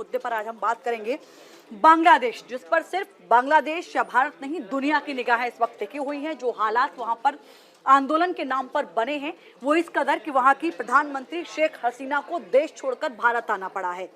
मुद्दे पर आज हम बात करेंगे। बांग्लादेश, जिस पर सिर्फ बांग्लादेश या भारत नहीं दुनिया की निगाहें इस वक्त टिकी हुई हैं। जो हालात वहां पर आंदोलन के नाम पर बने हैं वो इस कदर कि वहां की प्रधानमंत्री शेख हसीना को देश छोड़कर भारत आना पड़ा है।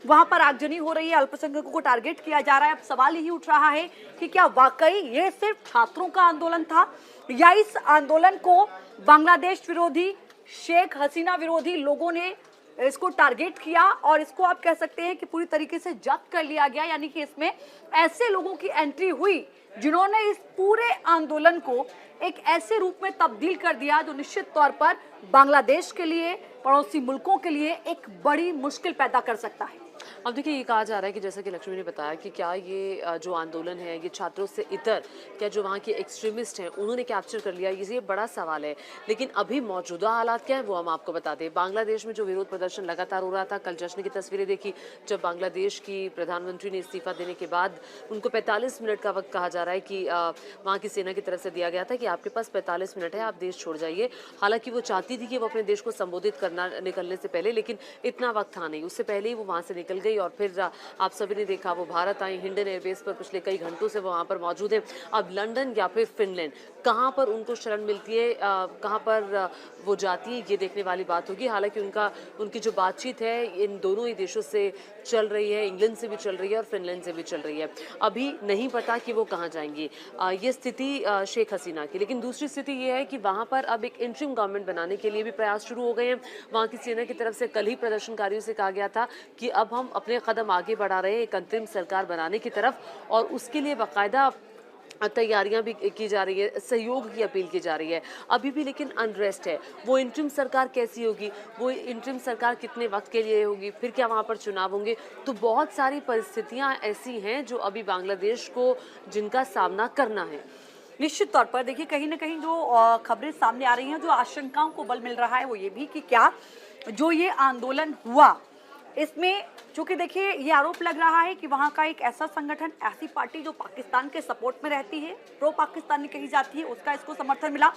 वहां पर आगजनी हो रही है, अल्पसंख्यकों को टारगेट किया जा रहा है। अब सवाल यही उठ रहा है कि क्या वाकई ये सिर्फ छात्रों का आंदोलन था या इस आंदोलन को बांग्लादेश विरोधी, शेख हसीना विरोधी लोगों ने इसको टारगेट किया और इसको आप कह सकते हैं कि पूरी तरीके से जब्त कर लिया गया। यानी कि इसमें ऐसे लोगों की एंट्री हुई जिन्होंने इस पूरे आंदोलन को एक ऐसे रूप में तब्दील कर दिया जो निश्चित तौर पर बांग्लादेश के लिए, पड़ोसी मुल्कों के लिए एक बड़ी मुश्किल पैदा कर सकता है। अब देखिए, ये कहा जा रहा है कि जैसा कि लक्ष्मी ने बताया कि क्या ये जो आंदोलन है ये छात्रों से इतर, क्या जो वहाँ के एक्सट्रीमिस्ट हैं उन्होंने कैप्चर कर लिया, ये बड़ा सवाल है। लेकिन अभी मौजूदा हालात क्या है वो हम आपको बता दें। बांग्लादेश में जो विरोध प्रदर्शन लगातार हो रहा था, कल जश्न की तस्वीरें देखी जब बांग्लादेश की प्रधानमंत्री ने इस्तीफा देने के बाद उनको 45 मिनट का वक्त कहा जा रहा है कि वहाँ की सेना की तरफ से दिया गया था कि आपके पास 45 मिनट है, आप देश छोड़ जाइए। हालांकि वो चाहती थी कि वो अपने देश को संबोधित करना निकलने से पहले, लेकिन इतना वक्त था नहीं। उससे पहले ही वो वहाँ से निकल गई और फिर आप सभी ने देखा वो भारत आई। हिंडन एयरबेस पर पिछले कई घंटों से वो वहाँ पर मौजूद है। अब लंदन या फिर फिनलैंड, कहाँ पर उनको शरण मिलती है, कहाँ पर वो जाती है, ये देखने वाली बात होगी। हालांकि उनकी जो बातचीत है इन दोनों ही देशों से चल रही है, इंग्लैंड से भी चल रही है और फिनलैंड से भी चल रही है। अभी नहीं पता कि वो कहाँ जाएंगी। ये स्थिति शेख हसीना की। लेकिन दूसरी स्थिति ये है कि वहाँ पर अब एक इंटरिम गवर्नमेंट बनाने के लिए भी प्रयास शुरू हो गए हैं। वहाँ की सेना की तरफ से कल ही प्रदर्शनकारियों से कहा गया था कि अब हम अपने कदम आगे बढ़ा रहे हैं एक अंतरिम सरकार बनाने की तरफ, और उसके लिए बाकायदा तैयारियां भी की जा रही है, सहयोग की अपील की जा रही है। अभी भी लेकिन अनरेस्ट है। वो इंटरिम सरकार कैसी होगी, वो इंटरिम सरकार कितने वक्त के लिए होगी, फिर क्या वहाँ पर चुनाव होंगे, तो बहुत सारी परिस्थितियां ऐसी हैं जो अभी बांग्लादेश को जिनका सामना करना है। निश्चित तौर पर देखिए, कहीं ना कहीं जो खबरें सामने आ रही हैं, जो आशंकाओं को बल मिल रहा है वो ये भी कि क्या जो ये आंदोलन हुआ इसमें, चूंकि देखिए ये आरोप लग रहा है कि वहां का एक ऐसा संगठन, ऐसी पार्टी जो पाकिस्तान के सपोर्ट में रहती है, प्रो पाकिस्तानी कही जाती है, उसका इसको समर्थन मिला।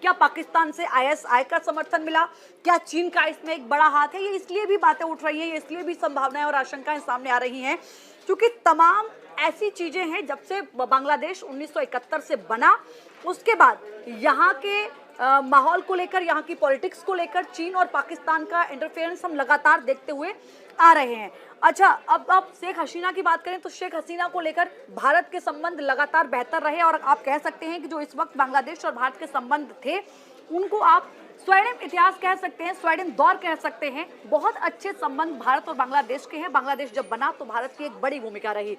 क्या पाकिस्तान से आईएसआई का समर्थन मिला? क्या चीन का इसमें एक बड़ा हाथ है? ये इसलिए भी बातें उठ रही हैं, ये इसलिए भी संभावनाएं और आशंकाएं सामने आ रही हैं क्योंकि तमाम ऐसी चीजें हैं जब से बांग्लादेश 1971 से बना, उसके बाद यहाँ के माहौल को लेकर, यहाँ की पॉलिटिक्स को लेकर चीन और पाकिस्तान का इंटरफेरेंस हम लगातार देखते हुए आ रहे हैं। अच्छा, अब आप शेख हसीना की बात करें तो शेख हसीना को लेकर भारत के संबंध लगातार बेहतर रहे और आप कह सकते हैं कि जो इस वक्त बांग्लादेश और भारत के संबंध थे उनको आप स्वर्णिम इतिहास कह सकते हैं, स्वर्णिम दौर कह सकते हैं। बहुत अच्छे संबंध भारत और बांग्लादेश के हैं। बांग्लादेश जब बना तो भारत की एक बड़ी भूमिका रही।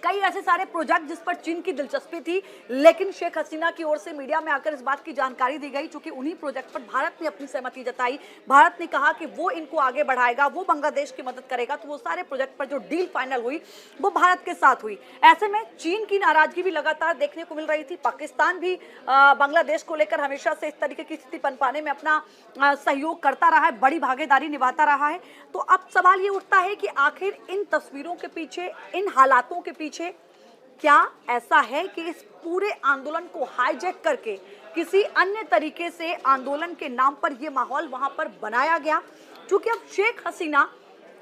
कई ऐसे सारे प्रोजेक्ट जिस पर चीन की दिलचस्पी थी, लेकिन शेख हसीना की ओर से मीडिया में आकर इस बात की जानकारी दी गई, चूंकि उन्हीं प्रोजेक्ट पर भारत ने अपनी सहमति जताई, भारत ने कहा कि वो इनको आगे बढ़ाएगा, वो बांग्लादेश की मदद करेगा, तो वो सारे प्रोजेक्ट पर जो डील फाइनल हुई वो भारत के साथ हुई। ऐसे में चीन की नाराजगी भी लगातार देखने को मिल रही थी। पाकिस्तान भी बांग्लादेश को लेकर हमेशा से इस तरीके की स्थिति पनपाने में अपना सहयोग करता रहा है, बड़ी भागीदारी निभाता रहा है। तो अब सवाल ये उठता है कि आखिर इन तस्वीरों के पीछे, इन हालातों के पीछे क्या ऐसा है कि इस पूरे आंदोलन को हाईजैक करके किसी अन्य तरीके से आंदोलन के नाम पर यह माहौल वहां पर बनाया गया? क्योंकि अब शेख हसीना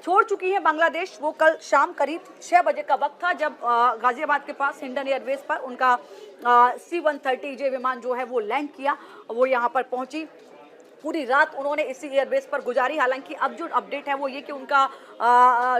छोड़ चुकी है बांग्लादेश। वो कल शाम करीब 6 बजे का वक्त था जब गाजियाबाद के पास हिंडन एयरबेस पर उनका C-130J विमान जो है वो लैंड किया। वो यहाँ पर पहुंची, पूरी रात उन्होंने इसी एयरबेस पर गुजारी। हालांकि अब जो अपडेट है वो ये कि उनका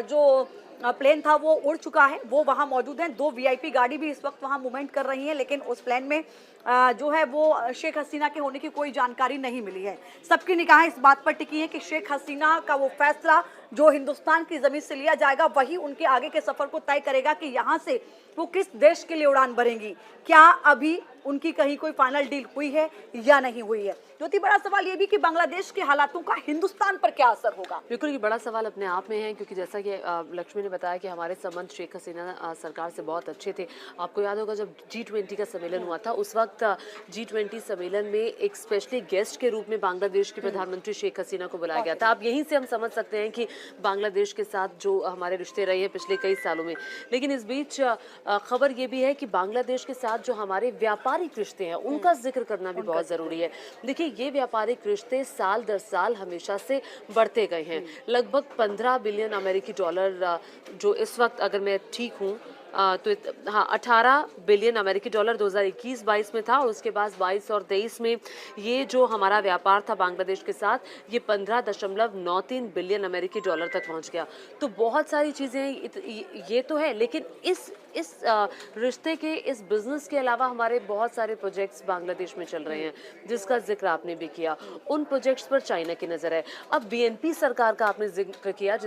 जो प्लेन था वो उड़ चुका है, वो वहाँ मौजूद हैं। 2 वीआईपी गाड़ी भी इस वक्त वहाँ मूवमेंट कर रही हैं, लेकिन उस प्लेन में जो है वो शेख हसीना के होने की कोई जानकारी नहीं मिली है। सबकी निगाहें इस बात पर टिकी है कि शेख हसीना का वो फैसला जो हिंदुस्तान की जमीन से लिया जाएगा वही उनके आगे के सफर को तय करेगा कि यहाँ से वो किस देश के लिए उड़ान भरेंगी। क्या अभी उनकी कहीं कोई फाइनल डील हुई है या नहीं हुई है? ज्योति, बड़ा सवाल ये भी कि बांग्लादेश के हालातों का हिंदुस्तान पर क्या असर होगा? बिल्कुल, ये बड़ा सवाल अपने आप में है, क्योंकि जैसा कि लक्ष्मी ने बताया कि हमारे संबंध शेख हसीना सरकार से बहुत अच्छे थे। आपको याद होगा जब G20 का सम्मेलन हुआ था, उस वक्त G20 सम्मेलन में एक स्पेशली गेस्ट के रूप में बांग्लादेश की प्रधानमंत्री शेख हसीना को बुलाया गया था। अब यहीं से हम समझ सकते हैं कि बांग्लादेश के साथ जो हमारे रिश्ते रहे हैं पिछले कई सालों में। लेकिन इस बीच खबर ये भी है कि बांग्लादेश के साथ जो हमारे व्यापारिक रिश्ते हैं उनका जिक्र करना भी बहुत ज़रूरी है। देखिए, ये व्यापारिक रिश्ते साल दर साल हमेशा से बढ़ते गए हैं। लगभग 15 बिलियन अमेरिकी डॉलर, जो इस वक्त, अगर मैं ठीक हूँ, हाँ, 18 बिलियन अमेरिकी डॉलर 2021-22 में था, और उसके बाद 22 और 23 में ये जो हमारा व्यापार था बांग्लादेश के साथ, ये 15.93 बिलियन अमेरिकी डॉलर तक पहुंच गया। तो बहुत सारी चीज़ें ये तो है, लेकिन इस रिश्ते के, इस बिजनेस के अलावा हमारे बहुत सारे प्रोजेक्ट्स बांग्लादेश में चल रहे हैं, जिसका जिक्र आपने भी किया। उन प्रोजेक्ट्स पर चाइना की नज़र है। अब बीएनपी सरकार का आपने जिक्र किया,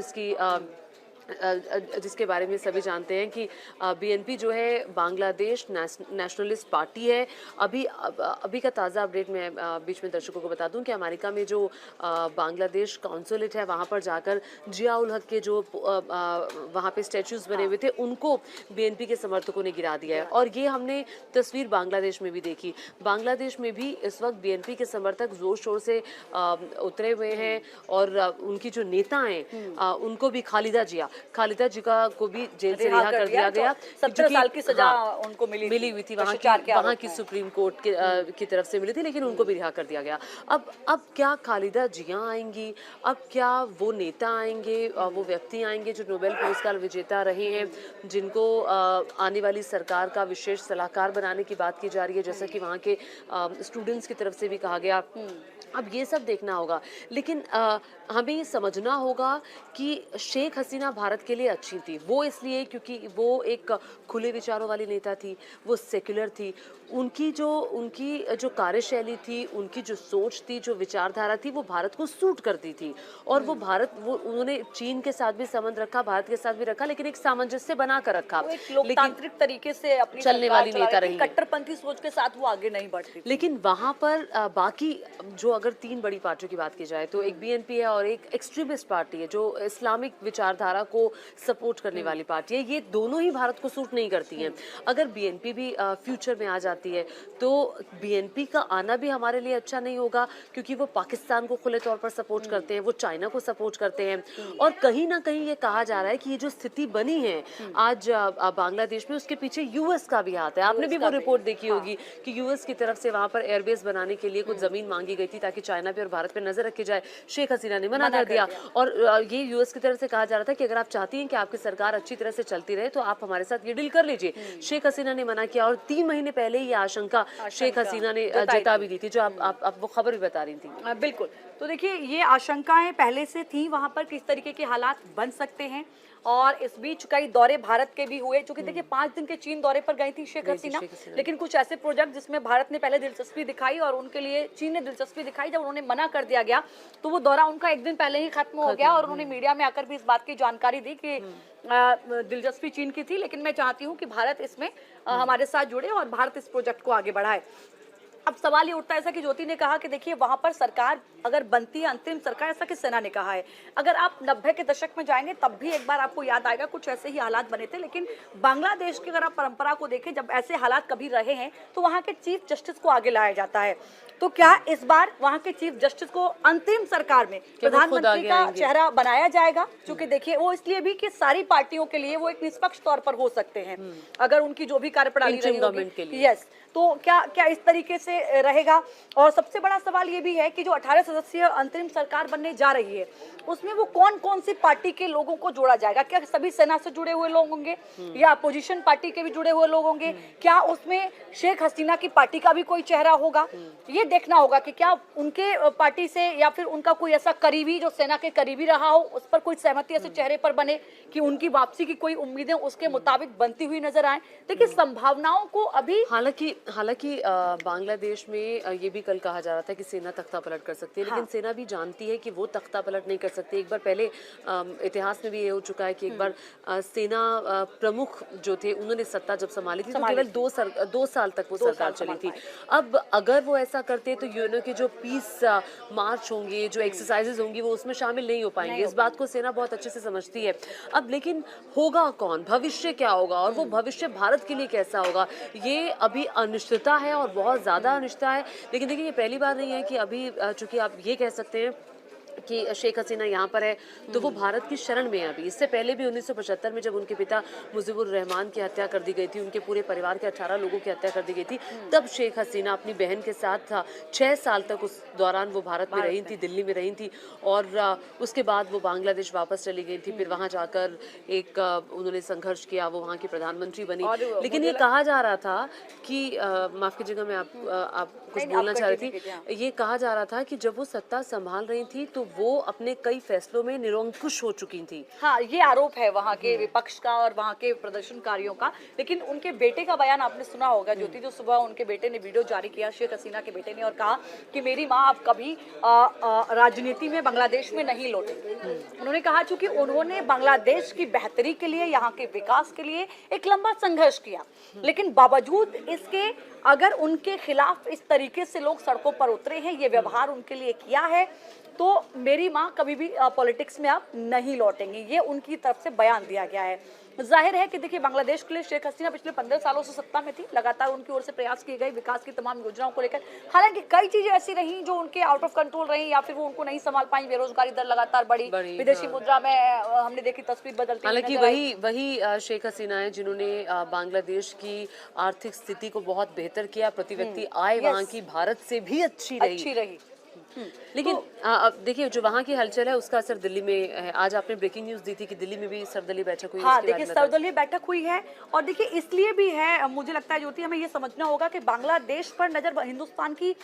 जिसके बारे में सभी जानते हैं कि बीएनपी जो है बांग्लादेश नेशनलिस्ट पार्टी है। अभी का ताज़ा अपडेट मैं बीच में दर्शकों को बता दूं कि अमेरिका में जो बांग्लादेश कॉन्सुलेट है, वहाँ पर जाकर जिया उल हक के जो वहाँ पे स्टैचूज बने हुए थे, उनको बीएनपी के समर्थकों ने गिरा दिया है। और ये हमने तस्वीर बांग्लादेश में भी देखी। बांग्लादेश में भी इस वक्त बीएनपी के समर्थक जोर शोर से उतरे हुए हैं, और उनकी जो नेता हैं उनको भी खालिदा जी को भी जेल से रिहा कर दिया गया। 17 साल की सजा उनको मिली हुई थी, वहाँ की सुप्रीम कोर्ट की तरफ से मिली थी, लेकिन उनको भी रिहा कर दिया गया। अब क्या खालिदा जिया आएंगी? अब क्या वो नेता आएंगे, वो व्यक्ति आएंगे जो नोबेल पुरस्कार विजेता रहे हैं, जिनको आने वाली सरकार का विशेष सलाहकार बनाने की बात की जा रही है, जैसा कि वहाँ के स्टूडेंट्स की तरफ से भी कहा गया। अब ये सब देखना होगा, लेकिन हमें ये समझना होगा कि शेख हसीना भारत के लिए अच्छी थी। वो इसलिए क्योंकि वो एक खुले विचारों वाली नेता थी, वो सेक्युलर थी। उनकी जो कार्यशैली थी, उनकी जो सोच थी, जो विचारधारा थी, वो भारत को सूट करती थी। और वो उन्होंने चीन के साथ भी संबंध रखा, भारत के साथ भी रखा, लेकिन एक सामंजस्य बना कर रखा। एक लोकतांत्रिक तरीके से अपनी चलने वाली नेता रही। कट्टरपंथी सोच के साथ वो आगे नहीं बढ़ती। लेकिन वहाँ पर बाकी जो, अगर 3 बड़ी पार्टियों की बात की जाए तो एक बीएनपी है और एक एक्सट्रीमिस्ट पार्टी है जो इस्लामिक विचारधारा को सपोर्ट करने वाली पार्टी है। ये दोनों ही भारत को सूट नहीं करती हैं। अगर बीएनपी भी फ्यूचर में आ जाती है तो बीएनपी का आना भी हमारे लिए अच्छा नहीं होगा, क्योंकि वो पाकिस्तान को खुले तौर पर सपोर्ट करते हैं, वो चाइना को सपोर्ट करते हैं। और कहीं ना कहीं ये कहा जा रहा है कि ये जो स्थिति बनी है आज बांग्लादेश में, उसके पीछे यूएस का भी हाथ है। आपने भी वो रिपोर्ट देखी होगी कि यूएस की तरफ से वहां पर एयरबेस बनाने के लिए कुछ जमीन मांगी गई थी ताकि चाइना पे और भारत पे नजर रखी जाए। शेख हसीना ने मना कर दिया। और ये यूएस की तरफ से कहा जा रहा था कि अगर आप चाहती हैं कि आपकी सरकार अच्छी तरह से चलती रहे तो आप हमारे साथ ये डील कर लीजिए। शेख हसीना ने मना किया, और 3 महीने पहले ये आशंका शेख हसीना ने जता भी दी थी, जो आप वो खबर भी बता रही थी। बिल्कुल। तो देखिए, ये आशंकाएं पहले से थी वहां पर किस तरीके के हालात बन सकते हैं। और इस बीच कई दौरे भारत के भी हुए, जो कि देखिए 5 दिन के चीन दौरे पर गई थी शेख हसीना, लेकिन कुछ ऐसे प्रोजेक्ट जिसमें भारत ने पहले दिलचस्पी दिखाई और उनके लिए चीन ने दिलचस्पी दिखाई, जब उन्होंने मना कर दिया गया तो वो दौरा उनका 1 दिन पहले ही खत्म हो गया। और उन्होंने मीडिया में आकर भी इस बात की जानकारी दी कि दिलचस्पी चीन की थी, लेकिन मैं चाहती हूँ कि भारत इसमें हमारे साथ जुड़े और भारत इस प्रोजेक्ट को आगे बढ़ाए। अब सवाल ये उठता है, ऐसा कि ज्योति ने कहा कि देखिए वहां पर सरकार अगर बनती है, अंतिम सरकार, ऐसा कि सेना ने कहा है, अगर आप 90 के दशक में जाएंगे तब भी एक बार आपको याद आएगा कुछ ऐसे ही हालात बने थे। लेकिन बांग्लादेश की अगर आप परंपरा को देखें, जब ऐसे हालात कभी रहे हैं तो वहां के चीफ जस्टिस को आगे लाया जाता है। तो क्या इस बार वहां के चीफ जस्टिस को अंतिम सरकार में प्रधानमंत्री का चेहरा बनाया जाएगा? क्योंकि देखिए वो इसलिए भी कि सारी पार्टियों के लिए वो एक निष्पक्ष तौर पर हो सकते हैं अगर उनकी जो भी कार्यप्रणाली रही होगी। यस, तो क्या इस तरीके से रहेगा? और सबसे बड़ा सवाल ये भी है कि जो 18 सदस्यीय अंतरिम सरकार बनने जा रही है उसमें वो कौन कौन सी पार्टी के लोगों को जोड़ा जाएगा? क्या सभी सेना से जुड़े हुए लोग होंगे या अपोजिशन पार्टी के भी जुड़े हुए लोग होंगे? क्या उसमें शेख हसीना की पार्टी का भी कोई चेहरा होगा? ये देखना होगा कि क्या उनके पार्टी से या फिर उनका कोई ऐसा करीबी जो सेना के करीबी रहा हो, उस पर कोई सहमति ऐसे चेहरे पर बने कि उनकी वापसी की कोई उम्मीदें उसके मुताबिक बनती हुई नजर आए। देखिए संभावनाओं को अभी, हालांकि बांग्लादेश में ये भी कल कहा जा रहा था कि सेना तख्ता पलट कर सकती है, लेकिन सेना भी जानती है कि वो तख्ता पलट नहीं कर सकती। एक बार पहले इतिहास में भी ये हो चुका है कि एक बार सेना प्रमुख जो थे उन्होंने सत्ता जब संभाली थी तो केवल 2 साल तक वो सरकार चली थी। अब अगर वो ऐसा करते तो यूएनओ के जो पीस मार्च होंगे, जो एक्सरसाइजेज होंगी, वो उसमें शामिल नहीं हो पाएंगे। इस बात को सेना बहुत अच्छे से समझती है। अब लेकिन होगा कौन, भविष्य क्या होगा और वो भविष्य भारत के लिए कैसा होगा, ये अभी अनिश्चितता है और बहुत ज़्यादा अनिश्चितता है। लेकिन देखिए ये पहली बार नहीं है कि अभी, चूंकि आप ये कह सकते हैं कि शेख हसीना यहाँ पर है तो वो भारत की शरण में है अभी। इससे पहले भी 1975 में जब उनके पिता मुजीबुर रहमान की हत्या कर दी गई थी, उनके पूरे परिवार के 18 लोगों की हत्या कर दी गई थी, तब शेख हसीना अपनी बहन के साथ था। 6 साल तक उस दौरान वो भारत में रही थी, दिल्ली में रही थी, और उसके बाद वो बांग्लादेश वापस चली गई थी। फिर वहाँ जाकर एक उन्होंने संघर्ष किया, वो वहाँ की प्रधानमंत्री बनी। लेकिन ये कहा जा रहा था कि माफ कीजिएगा, मैं आप कुछ बोलना चाह रही थी। ये कहा जा रहा था कि जब वो सत्ता संभाल रही थी तो वो अपने कई फैसलों में निरंकुश हो चुकी थी। हाँ, ये आरोप है वहाँ के विपक्ष का और वहाँ के प्रदर्शनकारियों का। लेकिन उनके बेटे का बयान आपने सुना होगा ज्योति, जो सुबह उनके बेटे ने वीडियो जारी किया, शेख हसीना के बेटे ने, और कहा कि मेरी माँ अब कभी राजनीति में बांग्लादेश में नहीं लौटेगी। उन्होंने कहा चूंकि उन्होंने बांग्लादेश की बेहतरी के लिए, यहाँ के विकास के लिए एक लंबा संघर्ष किया, लेकिन बावजूद इसके अगर उनके खिलाफ इस तरीके से लोग सड़कों पर उतरे हैं, ये व्यवहार उनके लिए किया है, तो मेरी माँ कभी भी पॉलिटिक्स में अब नहीं लौटेंगी। ये उनकी तरफ से बयान दिया गया है। जाहिर है कि देखिए, बांग्लादेश के लिए शेख हसीना पिछले 15 सालों से सत्ता में थी। लगातार उनकी ओर से प्रयास किए गए विकास की तमाम योजनाओं को लेकर। हालांकि कई चीजें ऐसी रही जो उनके आउट ऑफ कंट्रोल रही, या फिर वो उनको नहीं संभाल पाई। बेरोजगारी दर लगातार बढ़ी, विदेशी मुद्रा में हमने देखी तस्वीर बदलती। हालांकि वही शेख हसीना है जिन्होंने बांग्लादेश की आर्थिक स्थिति को बहुत बेहतर किया। प्रति व्यक्ति आय वहाँ की भारत से भी अच्छी रही। लेकिन अब देखिए, जो वहाँ की हलचल है उसका असर दिल्ली में है। आज आपने ब्रेकिंग न्यूज दी थी कि दिल्ली में भी सर्वदलीय बैठक हुई। हाँ, देखिए सर्वदलीय बैठक हुई है, और देखिए इसलिए भी है, मुझे लगता है ज्योति, हमें ये समझना होगा कि बांग्लादेश पर नजर हिंदुस्तान की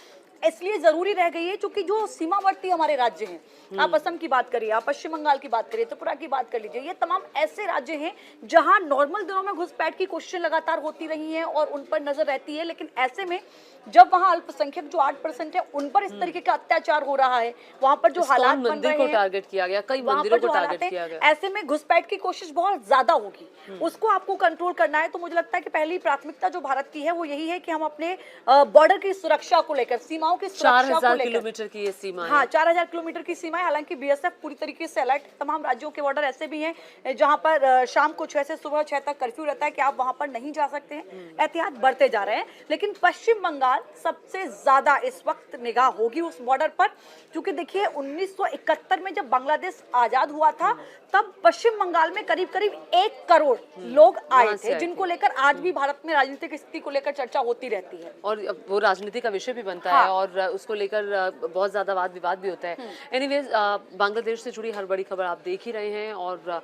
इसलिए जरूरी रह गई है क्योंकि जो सीमावर्ती हमारे राज्य हैं, आप असम की बात करिए, आप पश्चिम बंगाल की बात करिए, त्रिपुरा की बात कर लीजिए, ये तमाम ऐसे राज्य हैं जहां नॉर्मल दिनों में घुसपैठ की कोशिशें लगातार होती रही हैं और उन पर नजर रहती है। लेकिन ऐसे में जब वहां अल्पसंख्यक जो 8% है उन पर इस तरीके का अत्याचार हो रहा है, वहां पर जो हालात बन रहे हैं, टारगेट किया गया, कई मंदिरों को टारगेट किया गया, ऐसे में घुसपैठ की कोशिश बहुत ज्यादा होगी। उसको आपको कंट्रोल करना है। तो मुझे लगता है कि पहली प्राथमिकता जो भारत की है वो यही है कि हम अपने बॉर्डर की सुरक्षा को लेकर, सीमाओं की सुरक्षा को लेकर, किलोमीटर की ये सीमा है। हाँ, 4000 किलोमीटर की सीमा है। हालांकि बीएसएफ पूरी तरीके से अलर्ट। तमाम राज्यों के बॉर्डर ऐसे भी हैं जहां पर शाम को 6 से सुबह 6 तक कर्फ्यू रहता है कि आप वहां पर नहीं जा सकते हैं। एहतियात बरते जा रहे हैं। लेकिन पश्चिम बंगाल सबसे ज्यादा इस वक्त निगाह होगी उस बॉर्डर पर, क्योंकि देखिए 1971 में जब बांग्लादेश आजाद हुआ था तब पश्चिम बंगाल में करीब करीब 1 करोड़ लोग आए थे, जिनको लेकर आज भी भारत में राजनीतिक स्थिति को लेकर चर्चा होती रहती है, और वो राजनीति का विषय भी बनता है, और उसको लेकर बहुत ज्यादा वाद विवाद भी होता है। एनीवेज, बांग्लादेश से जुड़ी हर बड़ी खबर आप देख ही रहे हैं, और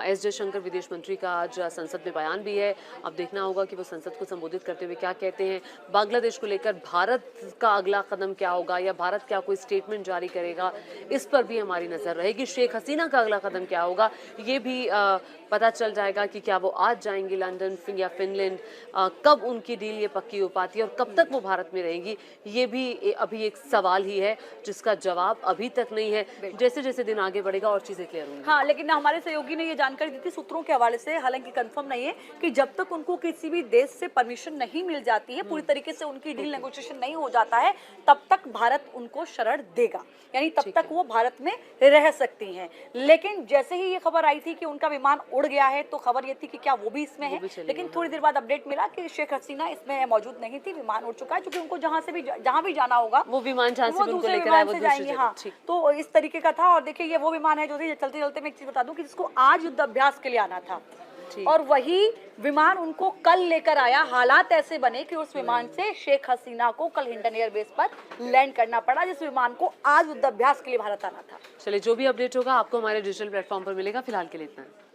एस जयशंकर विदेश मंत्री का आज संसद में बयान भी है। अब देखना होगा कि वो संसद को संबोधित करते हुए क्या कहते हैं। बांग्लादेश को लेकर भारत का अगला कदम क्या होगा, या भारत क्या कोई स्टेटमेंट जारी करेगा, इस पर भी हमारी नजर रहेगी। शेख हसीना का अगला कदम क्या होगा, ये भी पता चल जाएगा कि क्या वो आज जाएंगे लंदन या फिनलैंड, कब उनकी डील ये पक्की हो पाती है, और कब तक वो भारत में रहेंगी, ये भी अभी एक सवाल ही है जिसका जवाब अभी तक नहीं है। जैसे जैसे दिन आगे बढ़ेगा और चीजें क्लियर होंगी। हाँ, लेकिन हमारे सहयोगी ने ये जानकारी दी थी सूत्रों के हवाले से, हालांकि कंफर्म नहीं है, कि जब तक उनको किसी भी देश से परमिशन नहीं मिल जाती है, पूरी तरीके से उनकी डील नेगोशिएशन नहीं हो जाता है, तब तक भारत उनको शरण देगा, यानी तब तक वो भारत में रह सकती हैं। लेकिन जैसे ही ये खबर आई थी कि उनका विमान उड़ गया है, तो खबर ये थी कि क्या वो भी इसमें है, लेकिन थोड़ी देर बाद अपडेट मिला कि शेख हसीना इसमें मौजूद नहीं थी, विमान उड़ चुका है, क्योंकि उनको जहां भी जाना होगा वो विमान दूसरे विमान से जाएंगे। हाँ, तो इस तरीके का था। और देखिए, ये वो विमान है जो चलते चलते मैं एक चीज बता दूं कि जिसको आज युद्ध अभ्यास के लिए आना था, और वही विमान उनको कल लेकर आया। हालात ऐसे बने कि उस विमान से शेख हसीना को कल हिंडन एयरबेस पर लैंड करना पड़ा, जिस विमान को आज युद्ध अभ्यास के लिए भारत आना था। चलिए, जो भी अपडेट होगा आपको हमारे डिजिटल प्लेटफॉर्म पर मिलेगा। फिलहाल के लिए इतना है।